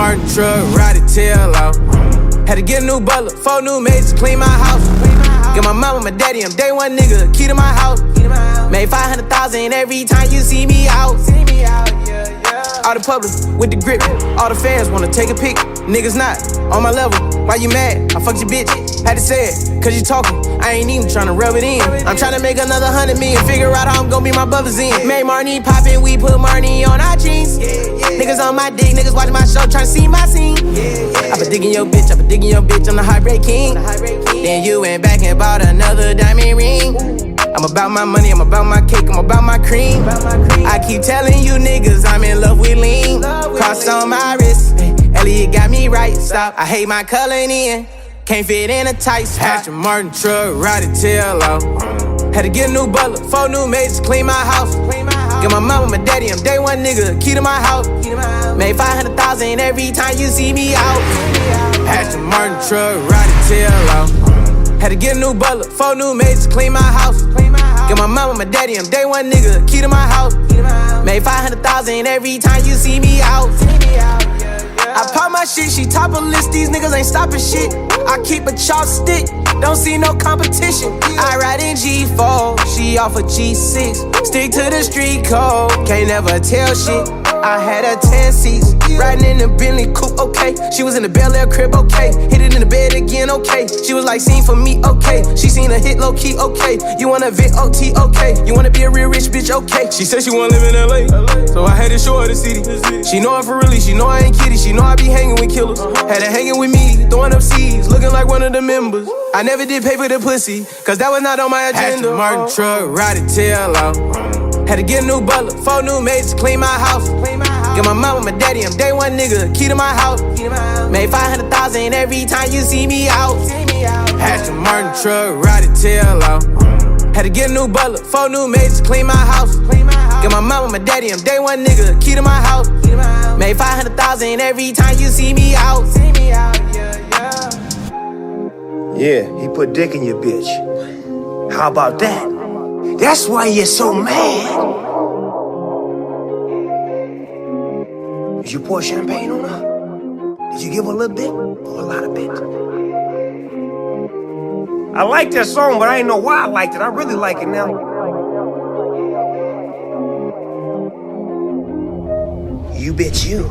Martin truck, Roddy tail off. Had to get a new butler, 4 new maids to clean my house. Get my mama, my daddy, I'm day one nigga, key to my house. Made 500,000 every time you see me out. All the public with the grip, all the fans wanna take a pic. Niggas not on my level, why you mad? I fucked your bitch, had to say it, cause you talking. I ain't even tryna rub it in. I'm tryna make another 100 million, figure out how I'm gon' be my brothers in. Made Marnie poppin', we put Marnie on our jeans. Niggas on my dick, niggas watching my show, tryna see my scene. I been digging your bitch, I'm the heartbreak king. Then you went back and bought another diamond ring. I'm about my money, I'm about my cake, I'm about my cream. I keep telling you niggas I'm in love with lean. Cross on my wrist, Elliot got me right, stop. I hate my color in, can't fit in a tight spot. Aston Martin truck, Roddy tail off. Had to get a new butler, 4 new maids to clean my house. Get my mama, my daddy, I'm day one nigga, key to my house. Made 500,000 every time you see me out. Aston Martin truck, Roddy tail off. Had to get a new butler, 4 new maids to clean my house. Get my mama, my daddy, I'm day one nigga, key to my house. Made 500,000 every time you see me out. I pop my shit, she top of list, these niggas ain't stopping shit. I keep a chopstick, don't see no competition. I ride in G4, she off a G6. Stick to the street code, can't never tell shit. I had her 10 seats, riding in the Bentley coupe, okay. She was in the Bel Air crib, okay. Hit it in the bed again, okay. She was like, seen for me, okay. She seen a hit low key, okay. You wanna Vic OT, okay. You wanna be a real rich bitch, okay. She said she wanna live in LA, so I had to show her the city. She know I'm for really, she know I ain't kidding. She know I be hanging with killers. Had her hanging with me, throwing up seeds, looking like one of the members. I never did pay for the pussy, cause that was not on my agenda. Aston Martin truck, Roddy tail off. Had to get a new butler, 4 new maids to clean my house. Get my mama, my daddy, I'm day one nigga, key to my house. Made 500,000 every time you see me out. Aston Martin truck, Roddy tail off. Had to get a new butler, 4 new maids to clean my house. Get my mama, my daddy, I'm day one nigga, key to my house. Made 500,000 every time you see me out. Yeah, he put dick in your bitch. How about that? That's why you're so mad. Did you pour champagne on her? Did you give her a little bit or a lot of bit? I like that song, but I didn't know why I liked it. I really like it now. You bitch you.